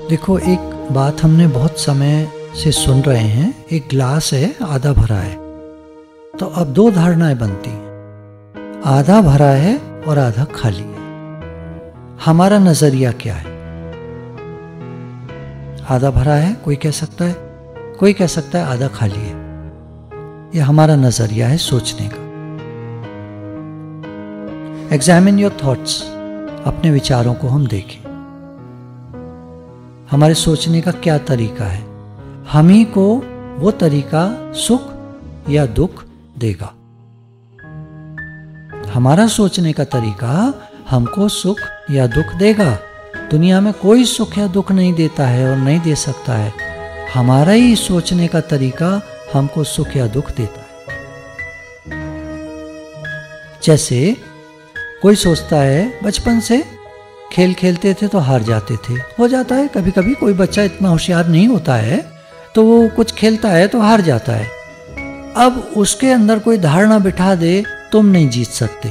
देखो, एक बात हमने बहुत समय से सुन रहे हैं, एक ग्लास है, आधा भरा है। तो अब दो धारणाएं बनती हैं, आधा भरा है और आधा खाली है। हमारा नजरिया क्या है? आधा भरा है कोई कह सकता है, कोई कह सकता है आधा खाली है। यह हमारा नजरिया है सोचने का। एग्जामिन योर थॉट्स, अपने विचारों को हम देखें। हमारे सोचने का क्या तरीका है? हम ही को वो तरीका सुख या दुख देगा। हमारा सोचने का तरीका हमको सुख या दुख देगा। दुनिया में कोई सुख या दुख नहीं देता है और नहीं दे सकता है। हमारा ही सोचने का तरीका हमको सुख या दुख देता है। जैसे कोई सोचता है बचपन से खेल खेलते थे तो हार जाते थे। हो जाता है कभी कभी, कोई बच्चा इतना होशियार नहीं होता है तो वो कुछ खेलता है तो हार जाता है। अब उसके अंदर कोई धारणा बिठा दे तुम नहीं जीत सकते।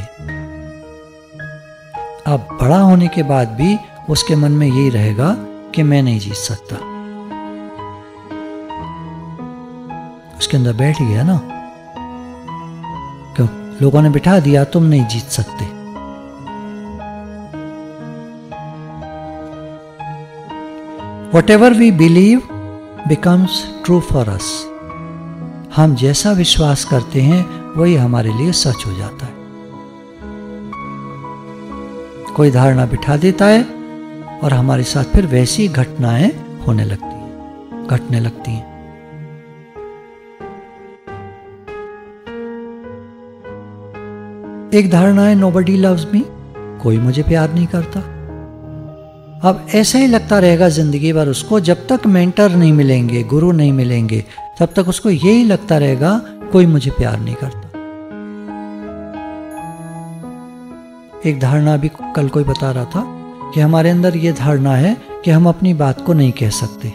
अब बड़ा होने के बाद भी उसके मन में यही रहेगा कि मैं नहीं जीत सकता। उसके अंदर बैठ गया ना, क्यों? लोगों ने बिठा दिया तुम नहीं जीत सकते। Whatever we believe becomes true for us. हम जैसा विश्वास करते हैं वही हमारे लिए सच हो जाता है। कोई धारणा बिठा देता है और हमारे साथ फिर वैसी घटनाएं होने लगती हैं, घटने लगती हैं। एक धारणा है nobody loves me, कोई मुझे प्यार नहीं करता। अब ऐसा ही लगता रहेगा जिंदगी भर उसको, जब तक मेंटर नहीं मिलेंगे, गुरु नहीं मिलेंगे, तब तक उसको यही लगता रहेगा कोई मुझे प्यार नहीं करता। एक धारणा भी कल कोई बता रहा था कि हमारे अंदर ये धारणा है कि हम अपनी बात को नहीं कह सकते।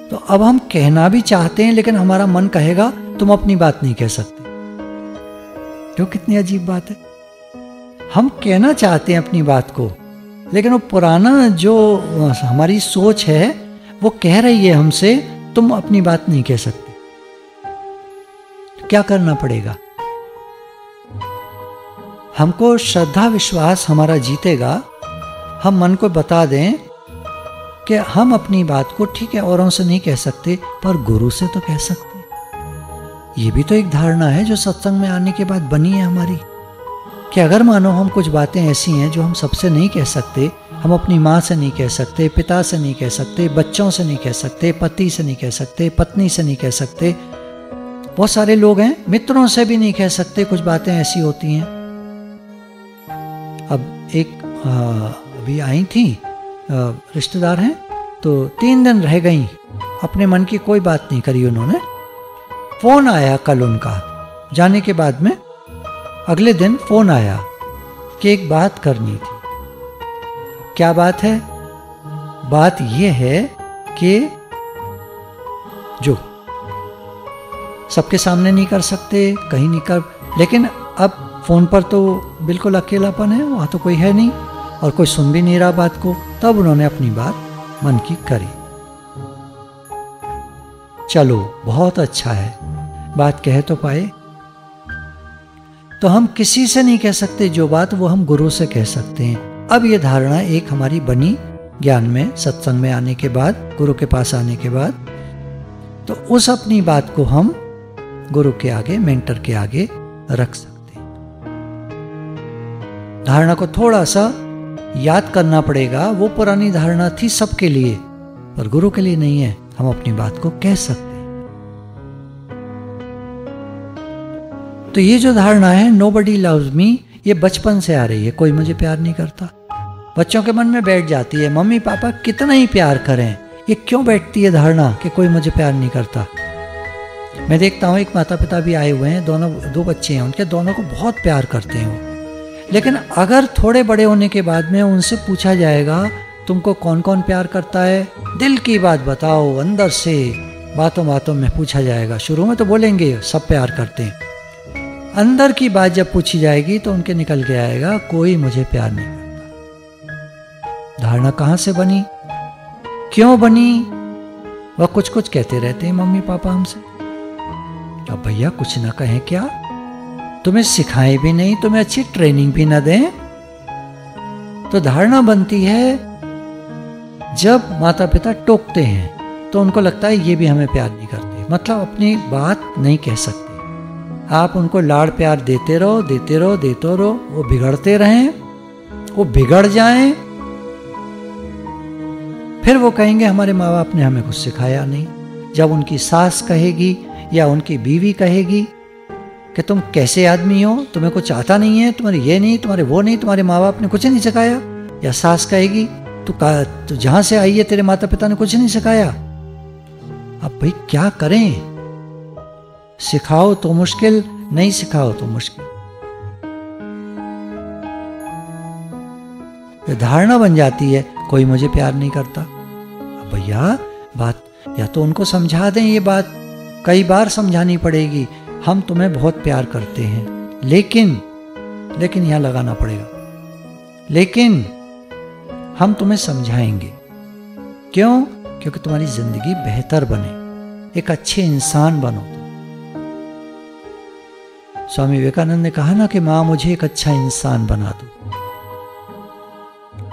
तो अब हम कहना भी चाहते हैं लेकिन हमारा मन कहेगा तुम अपनी बात नहीं कह सकते। जो कितनी अजीब बात है। हम कहना चाहते हैं अपनी बात को, लेकिन वो पुराना जो हमारी सोच है वो कह रही है हमसे तुम अपनी बात नहीं कह सकते। क्या करना पड़ेगा? हमको श्रद्धा विश्वास हमारा जीतेगा। हम मन को बता दें कि हम अपनी बात को ठीक है औरों से नहीं कह सकते पर गुरु से तो कह सकते। ये भी तो एक धारणा है जो सत्संग में आने के बाद बनी है हमारी, कि अगर मानो हम कुछ बातें ऐसी हैं जो हम सबसे नहीं कह सकते, हम अपनी माँ से नहीं कह सकते, पिता से नहीं कह सकते, बच्चों से नहीं कह सकते, पति से नहीं कह सकते, पत्नी से नहीं कह सकते, बहुत सारे लोग हैं मित्रों से भी नहीं कह सकते, कुछ बातें ऐसी होती हैं। अब एक अभी आई थी रिश्तेदार हैं, तो 3 दिन रह गई, अपने मन की कोई बात नहीं करी उन्होंने। फोन आया कल उनका, जाने के बाद में अगले दिन फोन आया कि एक बात करनी थी। क्या बात है? बात यह है कि जो सबके सामने नहीं कर सकते, कहीं नहीं कर, लेकिन अब फोन पर तो बिल्कुल अकेलापन है, वहां तो कोई है नहीं और कोई सुन भी नहीं रहा बात को। तब उन्होंने अपनी बात मन की करी। चलो बहुत अच्छा है, बात कह तो पाए। तो हम किसी से नहीं कह सकते जो बात, वो हम गुरु से कह सकते हैं। अब ये धारणा एक हमारी बनी ज्ञान में, सत्संग में आने के बाद, गुरु के पास आने के बाद, तो उस अपनी बात को हम गुरु के आगे, मेंटर के आगे रख सकते हैं। धारणा को थोड़ा सा याद करना पड़ेगा। वो पुरानी धारणा थी सबके लिए पर गुरु के लिए नहीं है। हम अपनी बात को कह सकते हैं। तो ये जो धारणा है nobody loves me, ये बचपन से आ रही है, कोई मुझे प्यार नहीं करता। बच्चों के मन में बैठ जाती है, मम्मी पापा कितना ही प्यार करें, ये क्यों बैठती है धारणा कि कोई मुझे प्यार नहीं करता। मैं देखता हूँ एक माता पिता भी आए हुए हैं, दोनों 2 बच्चे हैं उनके, दोनों को बहुत प्यार करते हैं वो। लेकिन अगर थोड़े बड़े होने के बाद में उनसे पूछा जाएगा तुमको कौन कौन प्यार करता है, दिल की बात बताओ, अंदर से बातों बातों में पूछा जाएगा। शुरू में तो बोलेंगे सब प्यार करते हैं, अंदर की बात जब पूछी जाएगी तो उनके निकल के आएगा कोई मुझे प्यार नहीं करता। धारणा कहाँ से बनी? क्यों बनी, वह कुछ कुछ कहते रहते हैं मम्मी पापा हमसे। अब भैया कुछ ना कहें क्या, तुम्हें सिखाएं भी नहीं, तुम्हें अच्छी ट्रेनिंग भी ना दें। तो धारणा बनती है जब माता पिता टोकते हैं तो उनको लगता है ये भी हमें प्यार नहीं करते, मतलब अपनी बात नहीं कह सकते। आप उनको लाड़ प्यार देते रहो देते रहो देते रहो, वो बिगड़ते रहें, वो बिगड़ जाएं, फिर वो कहेंगे हमारे माँ बाप ने हमें कुछ सिखाया नहीं। जब उनकी सास कहेगी या उनकी बीवी कहेगी कि तुम कैसे आदमी हो, तुम्हें कुछ आता नहीं है, तुम्हारे ये नहीं, तुम्हारे वो नहीं, तुम्हारे माँ बाप ने कुछ नहीं सिखाया। या सास कहेगी तू जहां से आई है तेरे माता पिता ने कुछ नहीं सिखाया। अब भाई क्या करें, सिखाओ तो मुश्किल, नहीं सिखाओ तो मुश्किल। धारणा बन जाती है कोई मुझे प्यार नहीं करता। अब भैया बात या तो उनको समझा दें, ये बात कई बार समझानी पड़ेगी, हम तुम्हें बहुत प्यार करते हैं, लेकिन यहां लगाना पड़ेगा, लेकिन हम तुम्हें समझाएंगे। क्यों? क्योंकि तुम्हारी जिंदगी बेहतर बने, एक अच्छे इंसान बनो। स्वामी विवेकानंद ने कहा ना कि मां मुझे एक अच्छा इंसान बना दो।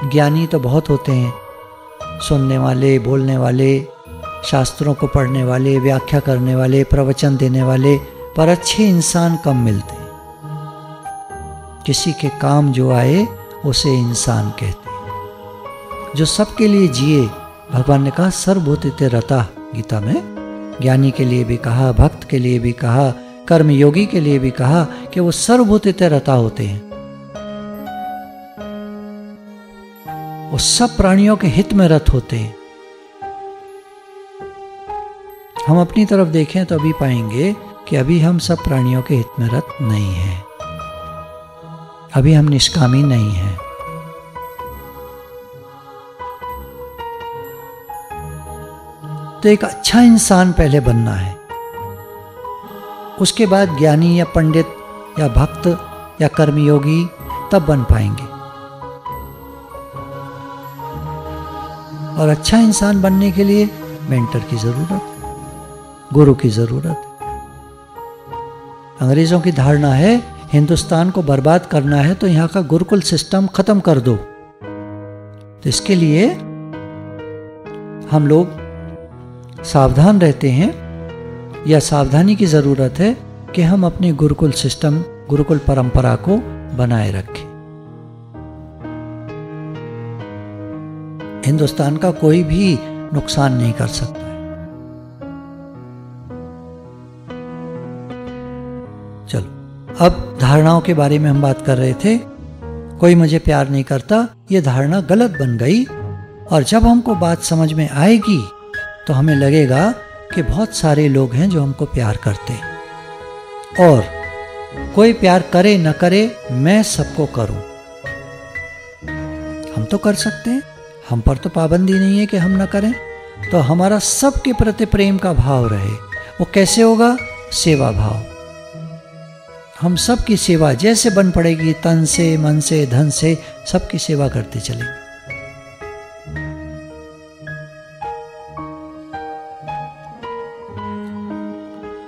ज्ञानी तो बहुत होते हैं, सुनने वाले, बोलने वाले, शास्त्रों को पढ़ने वाले, व्याख्या करने वाले, प्रवचन देने वाले, पर अच्छे इंसान कम मिलते हैं। किसी के काम जो आए उसे इंसान कहते हैं। जो सबके लिए जिए, भगवान ने कहा सर्वभूतिते रता, गीता में ज्ञानी के लिए भी कहा, भक्त के लिए भी कहा, कर्म योगी के लिए भी कहा कि वो सर्वभूतिते रता होते हैं। वो सब प्राणियों के हित में रत होते हैं। हम अपनी तरफ देखें तो अभी पाएंगे कि अभी हम सब प्राणियों के हित में रत नहीं हैं, अभी हम निष्कामी नहीं हैं। तो एक अच्छा इंसान पहले बनना है, उसके बाद ज्ञानी या पंडित या भक्त या कर्मयोगी तब बन पाएंगे। और अच्छा इंसान बनने के लिए मेंटर की जरूरत है, गुरु की जरूरत है। अंग्रेजों की धारणा है हिंदुस्तान को बर्बाद करना है तो यहां का गुरुकुल सिस्टम खत्म कर दो। तो इसके लिए हम लोग सावधान रहते हैं, या सावधानी की जरूरत है कि हम अपने गुरुकुल सिस्टम, गुरुकुल परंपरा को बनाए रखें। हिंदुस्तान का कोई भी नुकसान नहीं कर सकता है। चलो, अब धारणाओं के बारे में हम बात कर रहे थे। कोई मुझे प्यार नहीं करता, ये धारणा गलत बन गई, और जब हमको बात समझ में आएगी तो हमें लगेगा कि बहुत सारे लोग हैं जो हमको प्यार करते हैं, और कोई प्यार करे न करे मैं सबको करूं। हम तो कर सकते हैं, हम पर तो पाबंदी नहीं है कि हम न करें। तो हमारा सबके प्रति प्रेम का भाव रहे। वो कैसे होगा? सेवा भाव। हम सबकी सेवा जैसे बन पड़ेगी, तन से, मन से, धन से, सबकी सेवा करते चलेंगे।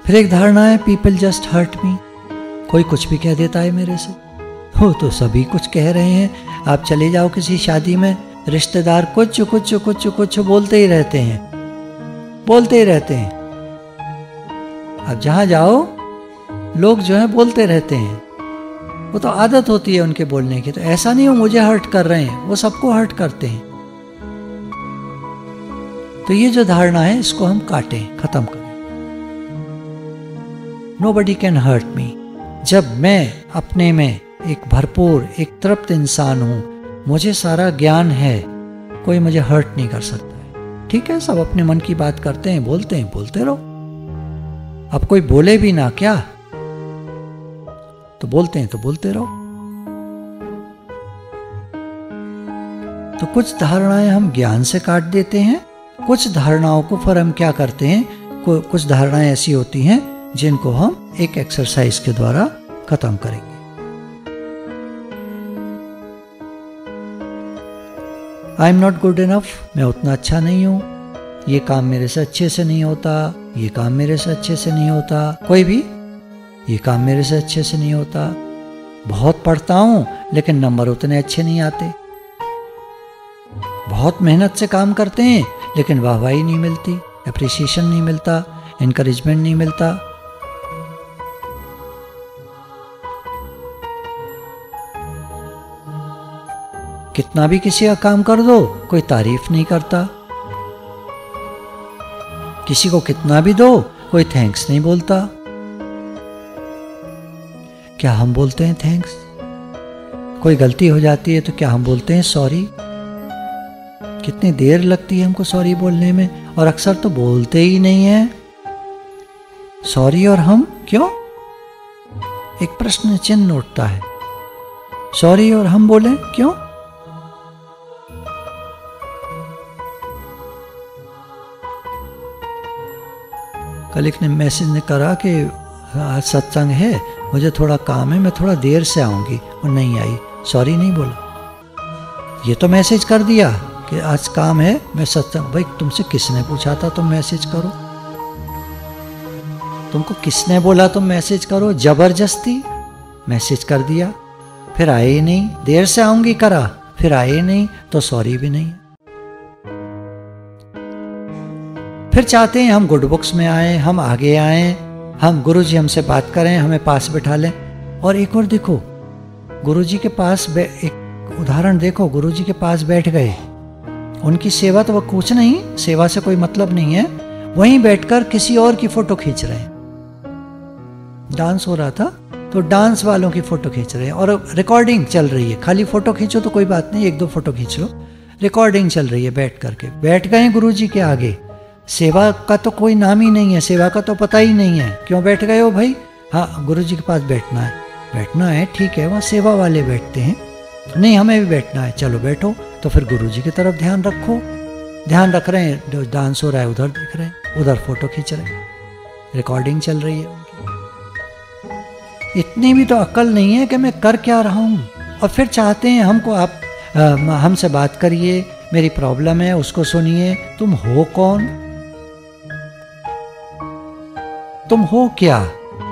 फिर एक धारणा है पीपल जस्ट हर्ट मी, कोई कुछ भी कह देता है मेरे से। हो तो सभी कुछ कह रहे हैं। आप चले जाओ किसी शादी में, रिश्तेदार कुछ कुछ कुछ कुछ बोलते ही रहते हैं, बोलते ही रहते हैं। अब जहां जाओ लोग जो है बोलते रहते हैं, वो तो आदत होती है उनके बोलने की। तो ऐसा नहीं हो मुझे हर्ट कर रहे हैं, वो सबको हर्ट करते हैं। तो ये जो धारणा है इसको हम काटें, खत्म करें। Nobody can hurt me। जब मैं अपने में एक भरपूर, एक तृप्त इंसान हूं, मुझे सारा ज्ञान है, कोई मुझे हर्ट नहीं कर सकता है। ठीक है, सब अपने मन की बात करते हैं, बोलते रहो। अब कोई बोले भी ना क्या, तो बोलते हैं तो बोलते रहो। तो कुछ धारणाएं हम ज्ञान से काट देते हैं, कुछ धारणाओं को फिर हम क्या करते हैं, कुछ धारणाएं ऐसी होती हैं जिनको हम एक एक्सरसाइज के द्वारा खत्म करेंगे। I am not good enough, मैं उतना अच्छा नहीं हूं। ये काम मेरे से अच्छे से नहीं होता, ये काम मेरे से अच्छे से नहीं होता, कोई भी ये काम मेरे से अच्छे से नहीं होता, बहुत पढ़ता हूँ लेकिन नंबर उतने अच्छे नहीं आते, बहुत मेहनत से काम करते हैं लेकिन वाहवाही नहीं मिलती, एप्रिसिएशन नहीं मिलता, एनकरेजमेंट नहीं मिलता। कितना भी किसी का काम कर दो कोई तारीफ नहीं करता, किसी को कितना भी दो कोई थैंक्स नहीं बोलता। क्या हम बोलते हैं थैंक्स? कोई गलती हो जाती है तो क्या हम बोलते हैं सॉरी? कितनी देर लगती है हमको सॉरी बोलने में, और अक्सर तो बोलते ही नहीं है सॉरी। और हम क्यों? एक प्रश्न चिन्ह उठता है, सॉरी और हम बोले क्यों? कल एक ने मैसेज ने करा कि आज सत्संग है, मुझे थोड़ा काम है, मैं थोड़ा देर से आऊंगी, और नहीं आई, सॉरी नहीं बोला। ये तो मैसेज कर दिया कि आज काम है, मैं सत्संग। भाई तुमसे किसने पूछा था तुम मैसेज करो? तुमको किसने बोला तुम मैसेज करो? जबरदस्ती मैसेज कर दिया, फिर आए ही नहीं। देर से आऊंगी करा, फिर आए ही नहीं, तो सॉरी भी नहीं। फिर चाहते हैं हम गुड बुक्स में आए, हम आगे आए, हम गुरुजी हमसे बात करें, हमें पास बिठा लें। और एक और देखो, गुरुजी के पास एक उदाहरण देखो, गुरुजी के पास बैठ गए, उनकी सेवा तो वह कुछ नहीं, सेवा से कोई मतलब नहीं है, वहीं बैठकर किसी और की फोटो खींच रहे हैं। डांस हो रहा था तो डांस वालों की फोटो खींच रहे हैं, और रिकॉर्डिंग चल रही है। खाली फोटो खींचो तो कोई बात नहीं, एक दो फोटो खींच लो, रिकॉर्डिंग चल रही है। बैठ करके बैठ गए गुरुजी के आगे, सेवा का तो कोई नाम ही नहीं है, सेवा का तो पता ही नहीं है। क्यों बैठ गए हो भाई? हाँ गुरुजी के पास बैठना है। बैठना है ठीक है, वहाँ सेवा वाले बैठते हैं, नहीं हमें भी बैठना है, चलो बैठो। तो फिर गुरुजी की तरफ ध्यान रखो। ध्यान रख रहे हैं, जो डांस हो रहा है उधर देख रहे हैं, उधर फोटो खींच रहे हैं, रिकॉर्डिंग चल रही है उनकी। इतनी भी तो अक्ल नहीं है कि मैं कर क्या रहा हूँ। और फिर चाहते हैं हमको, आप हमसे बात करिए, मेरी प्रॉब्लम है उसको सुनिए। तुम हो कौन? तुम हो क्या?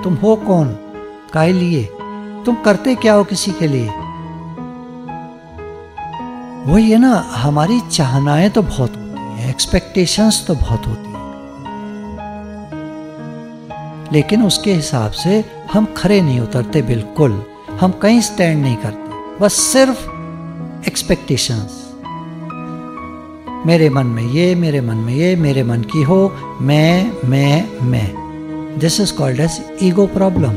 तुम हो कौन? काहे लिए? तुम करते क्या हो किसी के लिए? वही है ना, हमारी चाहनाएं तो बहुत होती हैं, एक्सपेक्टेशंस तो बहुत होती हैं, लेकिन उसके हिसाब से हम खरे नहीं उतरते। बिल्कुल हम कहीं स्टैंड नहीं करते, बस सिर्फ एक्सपेक्टेशंस। मेरे मन में ये, मेरे मन में ये, मेरे मन की हो, मैं। This is called as ego problem.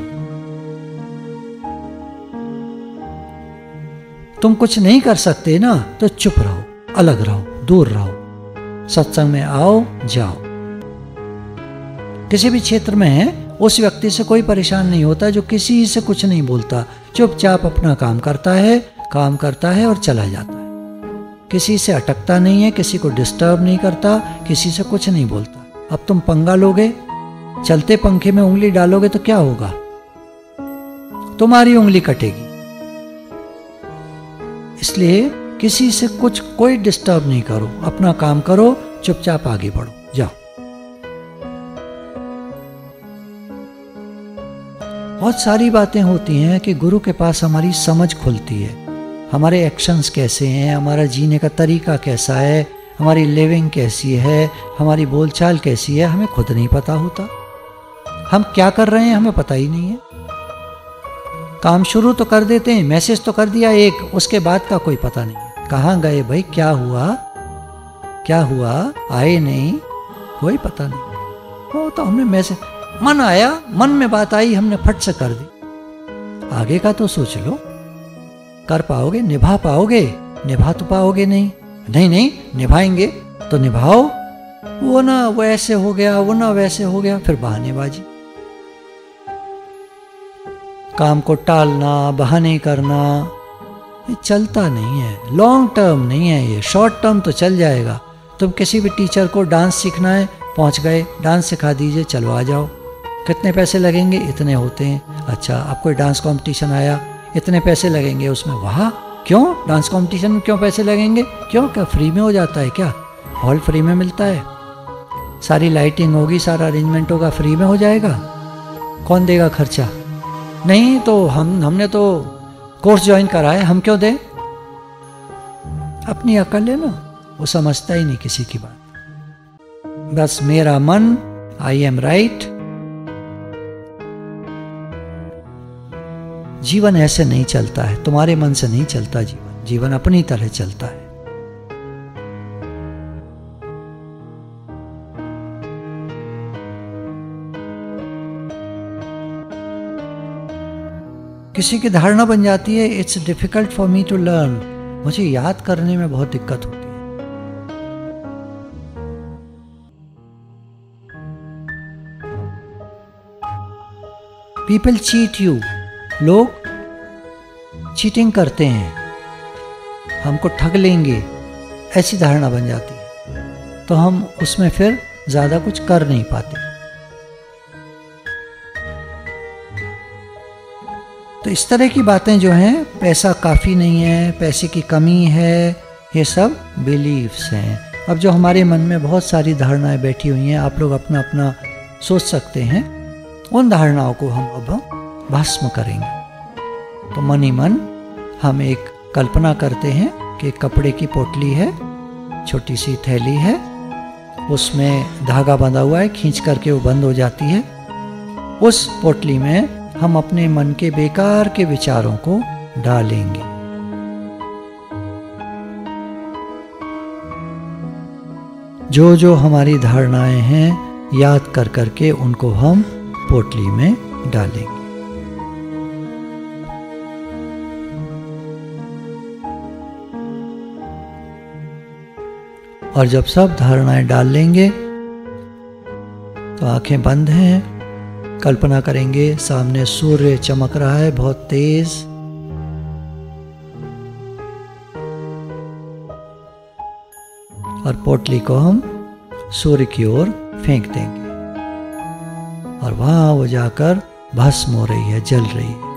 तुम कुछ नहीं कर सकते ना, तो चुप रहो, अलग रहो, दूर रहो। सत्संग में आओ जाओ। किसी भी क्षेत्र में है, उस व्यक्ति से कोई परेशान नहीं होता जो किसी से कुछ नहीं बोलता, चुपचाप अपना काम करता है और चला जाता है। किसी से अटकता नहीं है, किसी को डिस्टर्ब नहीं करता, किसी से कुछ नहीं बोलता। अब तुम पंगा लोगे, चलते पंखे में उंगली डालोगे तो क्या होगा? तुम्हारी उंगली कटेगी। इसलिए किसी से कुछ कोई डिस्टर्ब नहीं करो, अपना काम करो, चुपचाप आगे बढ़ो, जाओ। बहुत सारी बातें होती हैं कि गुरु के पास हमारी समझ खुलती है, हमारे एक्शंस कैसे हैं, हमारा जीने का तरीका कैसा है, हमारी लिविंग कैसी है, हमारी बोलचाल कैसी है, हमें खुद नहीं पता होता। हम क्या कर रहे हैं हमें पता ही नहीं है। काम शुरू तो कर देते हैं, मैसेज तो कर दिया एक, उसके बाद का कोई पता नहीं है। कहाँ गए भाई, क्या हुआ, आए नहीं, कोई पता नहीं। वो तो हमने मैसेज, मन आया, मन में बात आई, हमने फट से कर दी। आगे का तो सोच लो, कर पाओगे, निभा पाओगे? निभा तो पाओगे नहीं। नहीं निभाएंगे तो निभाओ। वो ना वैसे हो गया, वो ना वैसे हो गया, फिर बहानेबाजी, काम को टालना, बहाने करना, ये चलता नहीं है। लॉन्ग टर्म नहीं है ये, शॉर्ट टर्म तो चल जाएगा। तुम किसी भी टीचर को डांस सीखना है, पहुंच गए, डांस सिखा दीजिए, चलो आ जाओ। कितने पैसे लगेंगे? इतने होते हैं। अच्छा, अब कोई डांस कंपटीशन आया, इतने पैसे लगेंगे उसमें। वाह, क्यों? डांस कंपटीशन में क्यों पैसे लगेंगे? क्यों? क्या फ्री में हो जाता है क्या? हॉल फ्री में मिलता है? सारी लाइटिंग होगी, सारा अरेंजमेंट होगा, फ्री में हो जाएगा? कौन देगा खर्चा? नहीं तो हमने तो कोर्स ज्वाइन करा है, हम क्यों दें? अपनी अकल है ना, वो समझता ही नहीं किसी की बात। बस मेरा मन, आई एम राइट। जीवन ऐसे नहीं चलता है, तुम्हारे मन से नहीं चलता जीवन। जीवन अपनी तरह चलता है। किसी की धारणा बन जाती है, it's difficult for me to learn, मुझे याद करने में बहुत दिक्कत होती है। पीपल चीट यू, लोग चीटिंग करते हैं, हमको ठग लेंगे, ऐसी धारणा बन जाती है, तो हम उसमें फिर ज्यादा कुछ कर नहीं पाते। तो इस तरह की बातें जो हैं, पैसा काफ़ी नहीं है, पैसे की कमी है, ये सब बिलीव्स हैं। अब जो हमारे मन में बहुत सारी धारणाएं बैठी हुई हैं, आप लोग अपना अपना सोच सकते हैं, उन धारणाओं को हम अब भस्म करेंगे। तो मन ही मन हम एक कल्पना करते हैं कि कपड़े की पोटली है, छोटी सी थैली है, उसमें धागा बंधा हुआ है, खींच करके वो बंद हो जाती है। उस पोटली में हम अपने मन के बेकार के विचारों को डालेंगे। जो जो हमारी धारणाएं हैं, याद कर करके उनको हम पोटली में डालेंगे। और जब सब धारणाएं डाल लेंगे तो आंखें बंद हैं, कल्पना करेंगे सामने सूर्य चमक रहा है बहुत तेज, और पोटली को हम सूर्य की ओर फेंक देंगे और वहां वो जाकर भस्म हो रही है, जल रही है।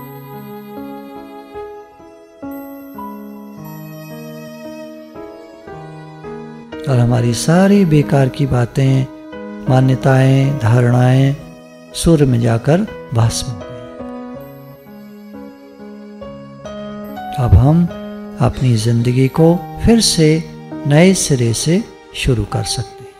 और हमारी सारी बेकार की बातें, मान्यताएं, धारणाएं सूर्य में जाकर भस्म हो गई। अब हम अपनी जिंदगी को फिर से नए सिरे से शुरू कर सकते हैं।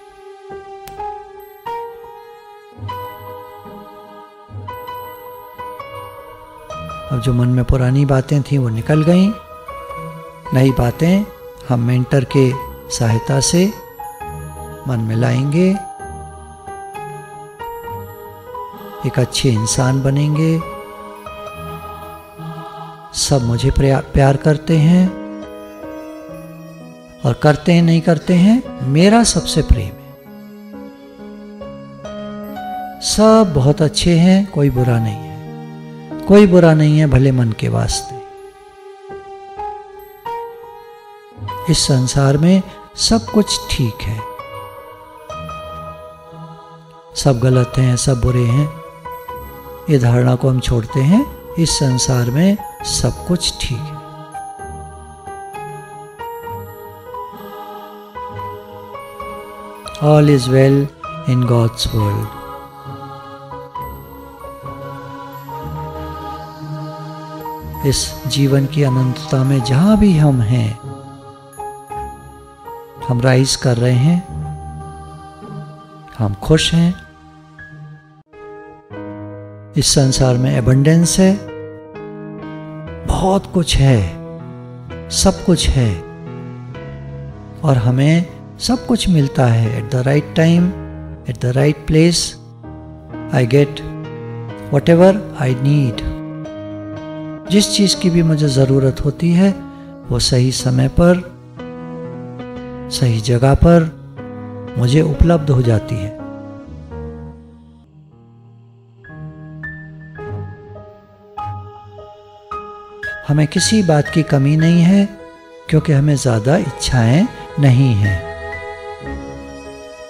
अब जो मन में पुरानी बातें थी वो निकल गईं, नई बातें हम मेंटर के सहायता से मन में लाएंगे, एक अच्छे इंसान बनेंगे। सब मुझे प्यार करते हैं, और करते हैं नहीं करते हैं, मेरा सबसे प्रेम है। सब बहुत अच्छे हैं, कोई बुरा नहीं है, कोई बुरा नहीं है भले मन के वास्ते। इस संसार में सब कुछ ठीक है, सब गलत हैं, सब बुरे हैं, ये धारणा को हम छोड़ते हैं। इस संसार में सब कुछ ठीक है। All is well in God's world. इस जीवन की अनंतता में जहां भी हम हैं, हम राइज कर रहे हैं, हम खुश हैं। इस संसार में एबंडेंस है, बहुत कुछ है, सब कुछ है, और हमें सब कुछ मिलता है at the right time, at the right place. I get what ever I need. जिस चीज की भी मुझे जरूरत होती है वो सही समय पर, सही जगह पर मुझे उपलब्ध हो जाती है। हमें किसी बात की कमी नहीं है, क्योंकि हमें ज्यादा इच्छाएं नहीं हैं।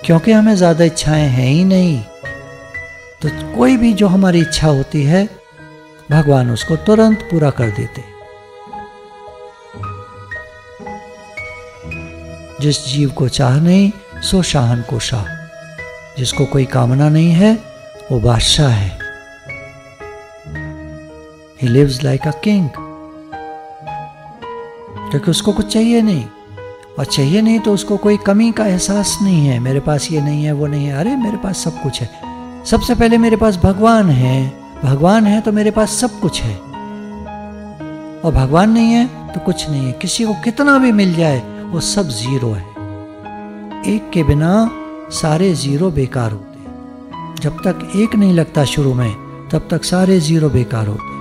क्योंकि हमें ज्यादा इच्छाएं हैं ही नहीं, तो कोई भी जो हमारी इच्छा होती है, भगवान उसको तुरंत पूरा कर देते। जिस जीव को चाह नहीं, सो शाहन को शाह। जिसको कोई कामना नहीं है वो बादशाह है। He lives like a king, क्योंकि उसको कुछ चाहिए नहीं, और चाहिए नहीं तो उसको कोई कमी का एहसास नहीं है। मेरे पास ये नहीं है, वो नहीं है, अरे मेरे पास सब कुछ है। सबसे पहले मेरे पास भगवान है, भगवान है तो मेरे पास सब कुछ है, और भगवान नहीं है तो कुछ नहीं है। किसी को कितना भी मिल जाए वो सब जीरो है। एक के बिना सारे जीरो बेकार होते हैं। जब तक एक नहीं लगता शुरू में, तब तक सारे जीरो बेकार होते हैं।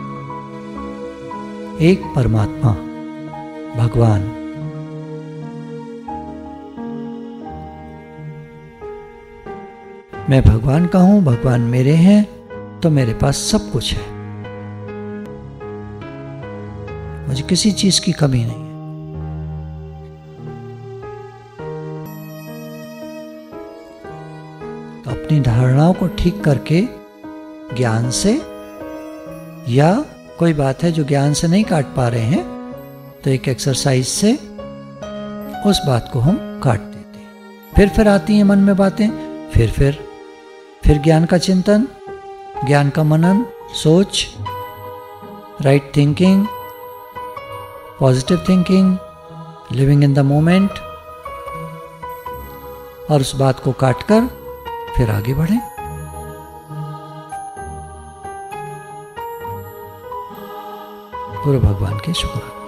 एक परमात्मा भगवान। मैं भगवान का हूं, भगवान मेरे हैं, तो मेरे पास सब कुछ है, मुझे किसी चीज की कमी नहीं है। तो अपनी धारणाओं को ठीक करके ज्ञान से, या कोई बात है जो ज्ञान से नहीं काट पा रहे हैं, तो एक एक्सरसाइज से उस बात को हम काट देते हैं। फिर आती हैं मन में बातें, फिर ज्ञान का चिंतन, ज्ञान का मनन, सोच, right thinking, positive thinking, living in the moment, और उस बात को काटकर फिर आगे बढ़ें। गुरु भगवान के शुक्र।